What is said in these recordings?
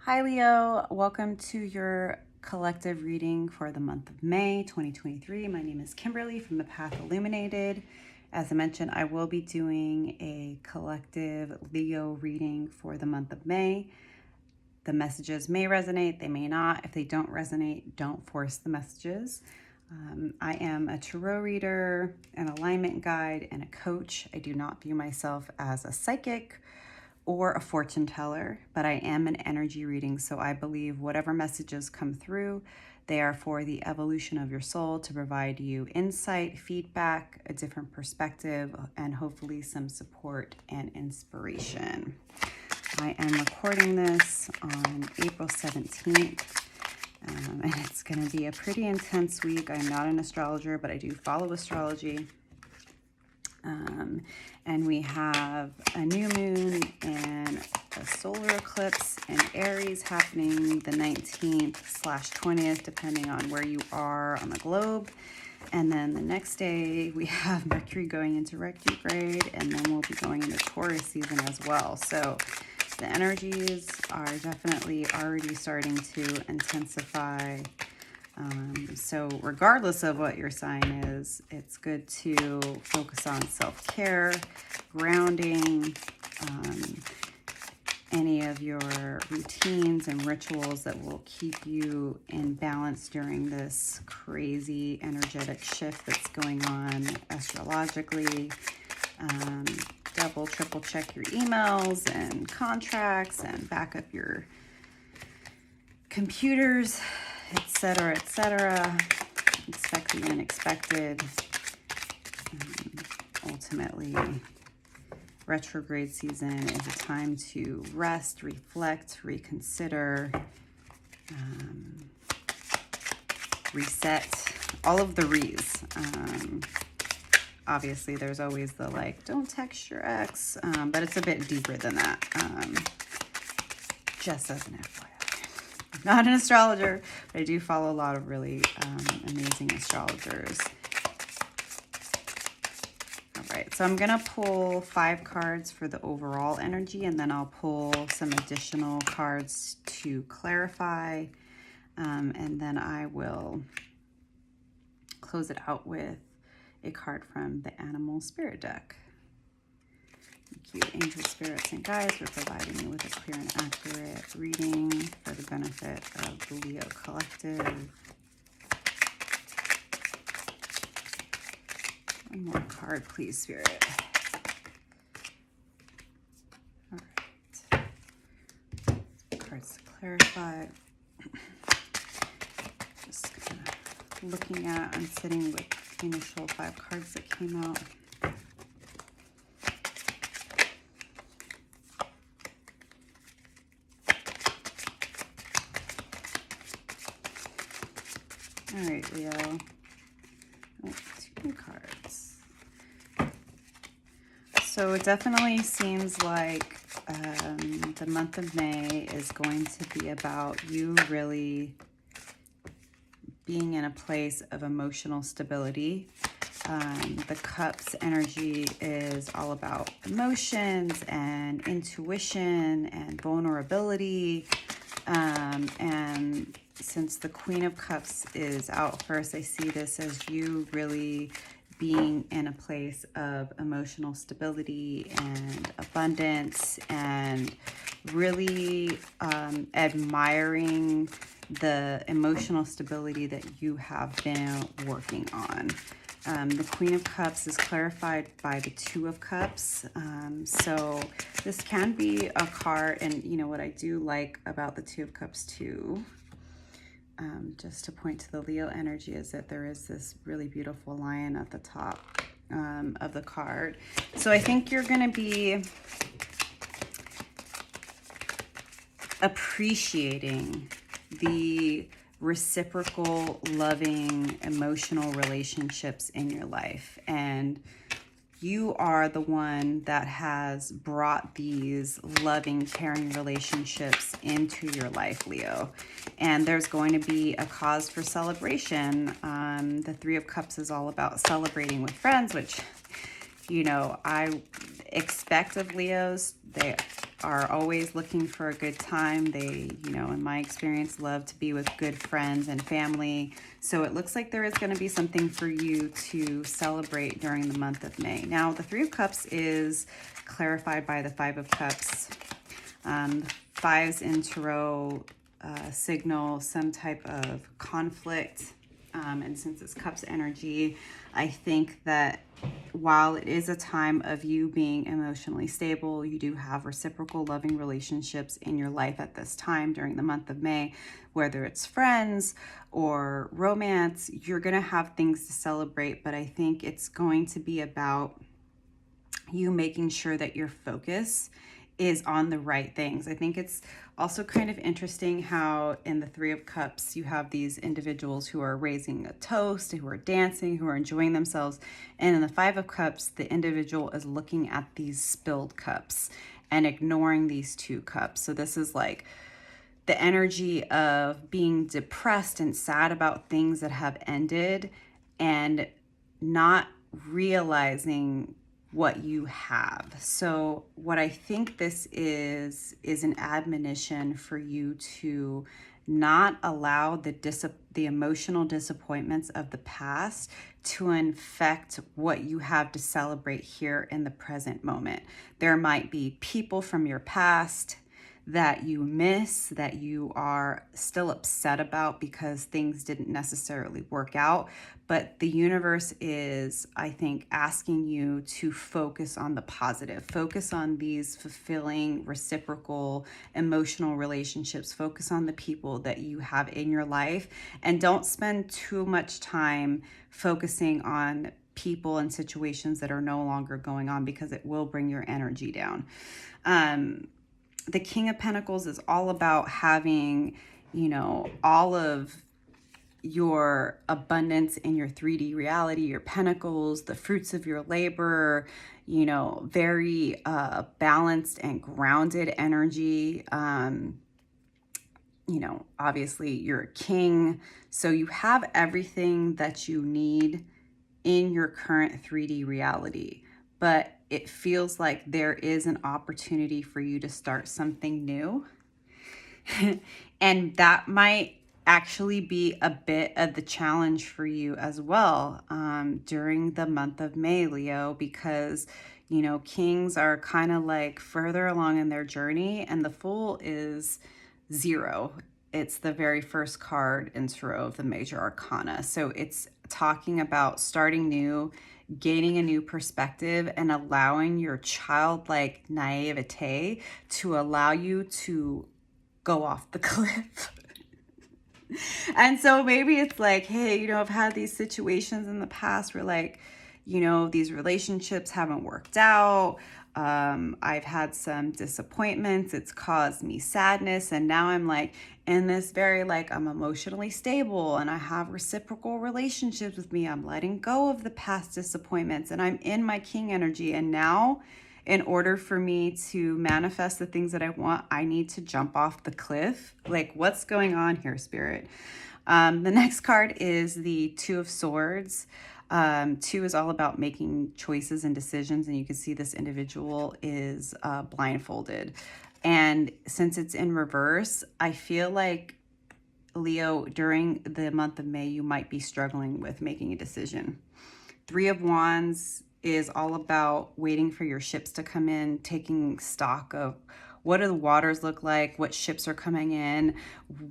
Hi Leo, welcome to your collective reading for the month of May 2023. My name is Kimberly from The Path Illuminated. As I mentioned, I will be doing a collective Leo reading for the month of May. The messages may resonate, they may not. If they don't resonate, don't force the messages. I am a tarot reader, an alignment guide, and a coach. I do not view myself as a psychic or a fortune teller, but I am an energy reading, so I believe whatever messages come through, they are for the evolution of your soul to provide you insight, feedback, a different perspective, and hopefully some support and inspiration. I am recording this on April 17th, and it's going to be a pretty intense week. I'm not an astrologer, but I do follow astrology. And we have a new moon and a solar eclipse in Aries happening the 19th/20th, depending on where you are on the globe. And then the next day we have Mercury going into retrograde, and then we'll be going into Taurus season as well. So the energies are definitely already starting to intensify. So regardless of what your sign is, it's good to focus on self-care, grounding, any of your routines and rituals that will keep you in balance during this crazy energetic shift that's going on astrologically. Double, triple check your emails and contracts and back up your computers, etc., etc. Expect the unexpected. Ultimately, retrograde season is a time to rest, reflect, reconsider, reset, all of the re's. Obviously, there's always the don't text your ex, but it's a bit deeper than that. Just as an FYI. I'm not an astrologer, but I do follow a lot of really amazing astrologers. All right, so I'm gonna pull 5 cards for the overall energy, and then I'll pull some additional cards to clarify, and then I will close it out with a card from the Animal Spirit deck. Thank you, angel spirits and guides, for providing me with a clear and accurate reading for the benefit of the Leo collective. One more card, please, Spirit. All right. Cards to clarify. Just kind of looking at and sitting with the initial 5 cards that came out. All right, Leo. Oh, 2 new cards. So it definitely seems like the month of May is going to be about you really being in a place of emotional stability. The Cups energy is all about emotions and intuition and vulnerability. And since the Queen of Cups is out first, I see this as you really being in a place of emotional stability and abundance, and really admiring the emotional stability that you have been working on. The Queen of Cups is clarified by the 2 of Cups. So this can be a card, and you know what I do like about the 2 of Cups too, just to point to the Leo energy, is that there is this really beautiful lion at the top of the card. So I think you're going to be appreciating the reciprocal, loving, emotional relationships in your life. And you are the one that has brought these loving, caring relationships into your life, Leo. And there's going to be a cause for celebration. The 3 of Cups is all about celebrating with friends, which, you know, I expect of Leos. They are always looking for a good time. They, in my experience, love to be with good friends and family. So it looks like there is going to be something for you to celebrate during the month of May. Now, the Three of Cups is clarified by the Five of Cups. Fives in Tarot signal some type of conflict. And since it's Cups energy, I think that while it is a time of you being emotionally stable, you do have reciprocal loving relationships in your life at this time during the month of May, whether it's friends or romance, you're going to have things to celebrate. But I think it's going to be about you making sure that your focus is on the right things. I think it's also kind of interesting how in the Three of Cups, you have these individuals who are raising a toast, who are dancing, who are enjoying themselves. And in the Five of Cups, the individual is looking at these spilled cups and ignoring these two cups. So this is like the energy of being depressed and sad about things that have ended and not realizing what you have. So what I think this is an admonition for you to not allow the emotional disappointments of the past to infect what you have to celebrate here in the present moment. There might be people from your past that you miss, that you are still upset about because things didn't necessarily work out. But the universe is, I think, asking you to focus on the positive, focus on these fulfilling, reciprocal, emotional relationships, focus on the people that you have in your life, and don't spend too much time focusing on people and situations that are no longer going on, because it will bring your energy down. The King of Pentacles is all about having, all of your abundance in your 3D reality, your pentacles, the fruits of your labor, very balanced and grounded energy. Obviously you're a king, so you have everything that you need in your current 3D reality. But it feels like there is an opportunity for you to start something new. And that might actually be a bit of the challenge for you as well during the month of May, Leo, because, kings are kind of like further along in their journey, and the Fool is 0. It's the very first card in Tarot of the Major Arcana. So it's talking about starting new, gaining a new perspective, and allowing your childlike naivete to allow you to go off the cliff. And so maybe it's like, hey, I've had these situations in the past where like, these relationships haven't worked out. I've had some disappointments. It's caused me sadness. And now I'm like in this very like, I'm emotionally stable and I have reciprocal relationships with me. I'm letting go of the past disappointments and I'm in my king energy. And now in order for me to manifest the things that I want, I need to jump off the cliff. Like, what's going on here, Spirit? The next card is the Two of Swords. 2 is all about making choices and decisions, and you can see this individual is blindfolded. And since it's in reverse, I feel like, Leo, during the month of May, you might be struggling with making a decision. 3 of Wands is all about waiting for your ships to come in, taking stock of what do the waters look like, what ships are coming in,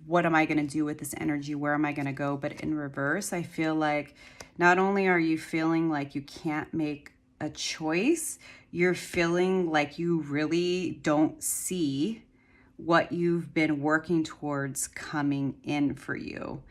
what am I going to do with this energy, where am I going to go? But in reverse, I feel like not only are you feeling like you can't make a choice, you're feeling like you really don't see what you've been working towards coming in for you.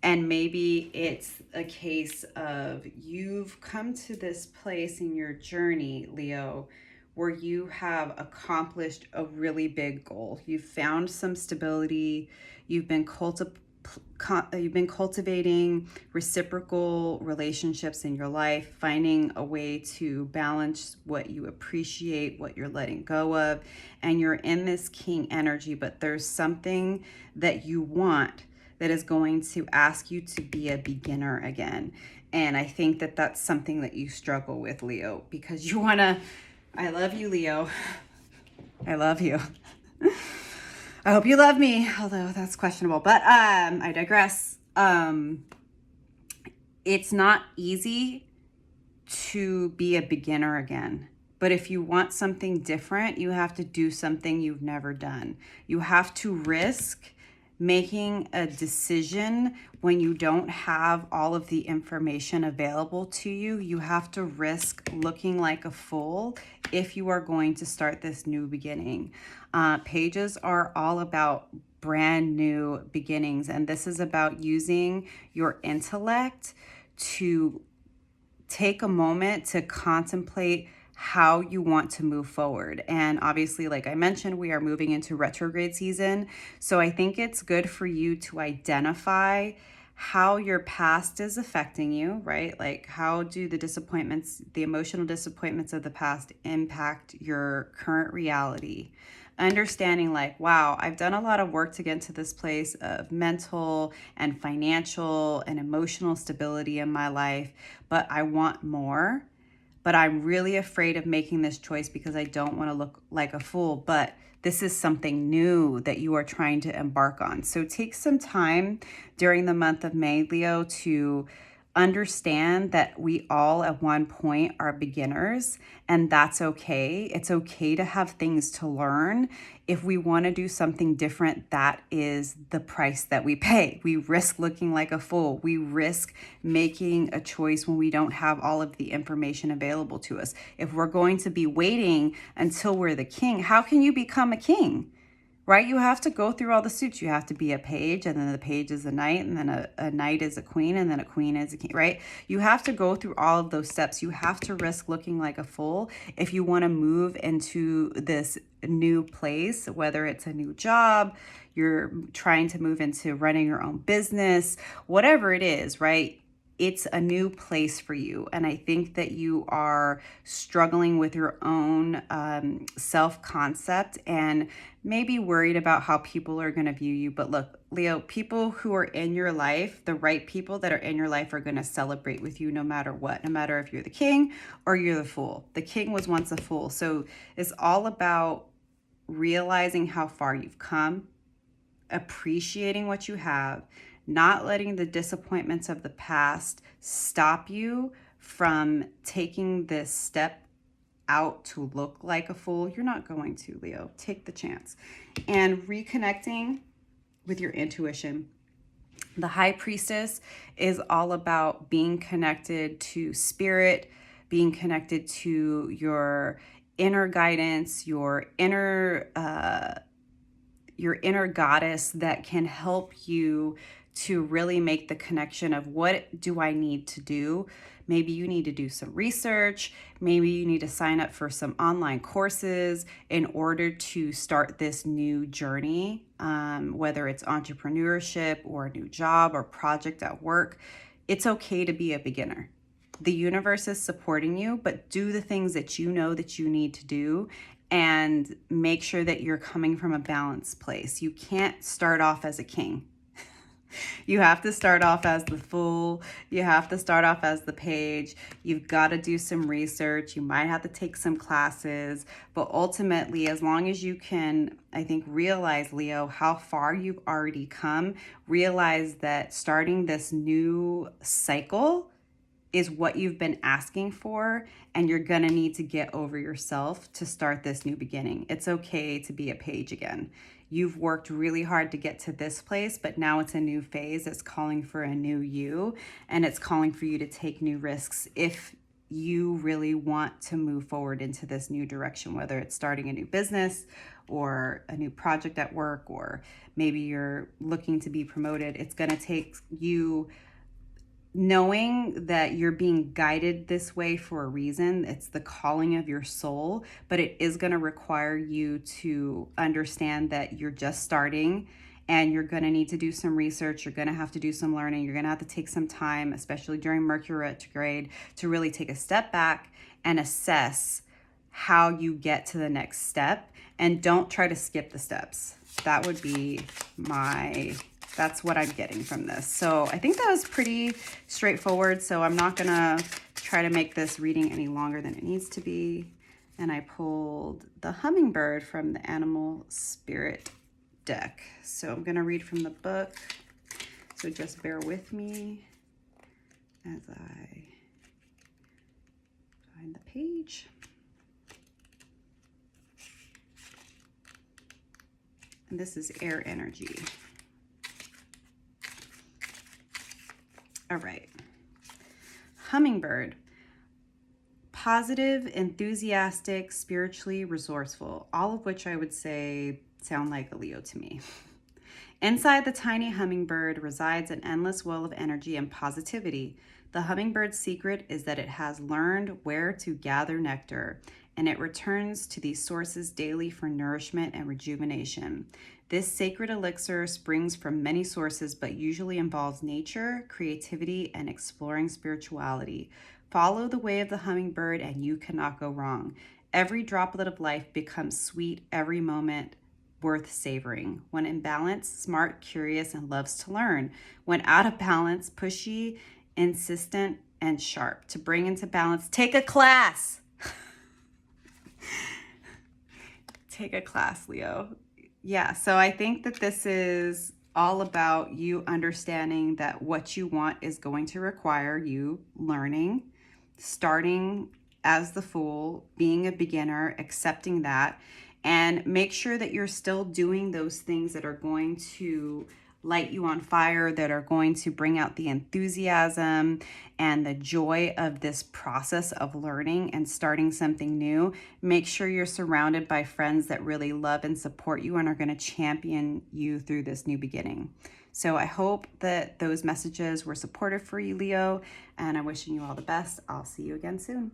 And maybe it's a case of you've come to this place in your journey, Leo, where you have accomplished a really big goal. You've found some stability. You've been cultivating reciprocal relationships in your life, finding a way to balance what you appreciate, what you're letting go of, and you're in this king energy, but there's something that you want that is going to ask you to be a beginner again. And I think that that's something that you struggle with, Leo, because you want to, I love you, Leo, I love you. I hope you love me, although that's questionable, but I digress. It's not easy to be a beginner again. But if you want something different, you have to do something you've never done. You have to risk making a decision when you don't have all of the information available to you. You have to risk looking like a fool if you are going to start this new beginning. Pages are all about brand new beginnings, and this is about using your intellect to take a moment to contemplate how you want to move forward. And obviously, like I mentioned, we are moving into retrograde season. So I think it's good for you to identify how your past is affecting you, right? Like, how do the disappointments, the emotional disappointments of the past impact your current reality? Understanding like, wow, I've done a lot of work to get to this place of mental and financial and emotional stability in my life, but I want more. But I'm really afraid of making this choice because I don't want to look like a fool. But this is something new that you are trying to embark on. So take some time during the month of May, Leo, to understand that we all at one point are beginners, and that's okay. It's okay to have things to learn. If we want to do something different, that is the price that we pay. We risk looking like a fool. We risk making a choice when we don't have all of the information available to us. If we're going to be waiting until we're the king, how can you become a king? Right? You have to go through all the suits. You have to be a page, and then the page is a knight, and then a knight is a queen, and then a queen is a king, right? You have to go through all of those steps. You have to risk looking like a fool if you want to move into this new place, whether it's a new job, you're trying to move into running your own business, whatever it is, right? It's a new place for you. And I think that you are struggling with your own self-concept and maybe worried about how people are going to view you. But look, Leo, people who are in your life, the right people that are in your life, are going to celebrate with you no matter what, no matter if you're the king or you're the fool. The king was once a fool. So it's all about realizing how far you've come, appreciating what you have, not letting the disappointments of the past stop you from taking this step out to look like a fool. You're not going to, Leo. Take the chance. And reconnecting with your intuition. The High Priestess is all about being connected to spirit, being connected to your inner guidance, your inner goddess that can help you to really make the connection of what do I need to do. Maybe you need to do some research. Maybe you need to sign up for some online courses in order to start this new journey, whether it's entrepreneurship or a new job or project at work. It's okay to be a beginner. The universe is supporting you, but do the things that you know that you need to do and make sure that you're coming from a balanced place. You can't start off as a king. You have to start off as the fool. You have to start off as the page. You've got to do some research. You might have to take some classes. But ultimately, as long as you can, I think, realize, Leo, how far you've already come, realize that starting this new cycle is what you've been asking for, and you're gonna need to get over yourself to start this new beginning. It's okay to be a page again. You've worked really hard to get to this place, but now it's a new phase. It's calling for a new you, and it's calling for you to take new risks if you really want to move forward into this new direction, whether it's starting a new business or a new project at work, or maybe you're looking to be promoted. It's gonna take you knowing that you're being guided this way for a reason. It's the calling of your soul, but it is going to require you to understand that you're just starting, and you're going to need to do some research. You're going to have to do some learning. You're going to have to take some time, especially during Mercury retrograde, to really take a step back and assess how you get to the next step, and don't try to skip the steps. That would be that's what I'm getting from this. So I think that was pretty straightforward. So I'm not gonna try to make this reading any longer than it needs to be. And I pulled the hummingbird from the animal spirit deck. So I'm going to read from the book. So just bear with me as I find the page. And this is air energy. All right. Hummingbird. Positive, enthusiastic, spiritually resourceful, all of which I would say sound like a Leo to me. Inside the tiny hummingbird resides an endless well of energy and positivity. The hummingbird's secret is that it has learned where to gather nectar, and it returns to these sources daily for nourishment and rejuvenation. This sacred elixir springs from many sources, but usually involves nature, creativity, and exploring spirituality. Follow the way of the hummingbird, and you cannot go wrong. Every droplet of life becomes sweet, every moment worth savoring. When in balance, smart, curious, and loves to learn. When out of balance, pushy, insistent, and sharp. To bring into balance, take a class. Take a class, Leo. Yeah, so I think that this is all about you understanding that what you want is going to require you learning, starting as the Fool, being a beginner, accepting that, and make sure that you're still doing those things that are going to light you on fire, that are going to bring out the enthusiasm and the joy of this process of learning and starting something new. Make sure you're surrounded by friends that really love and support you and are going to champion you through this new beginning. So I hope that those messages were supportive for you, Leo, and I'm wishing you all the best. I'll see you again soon.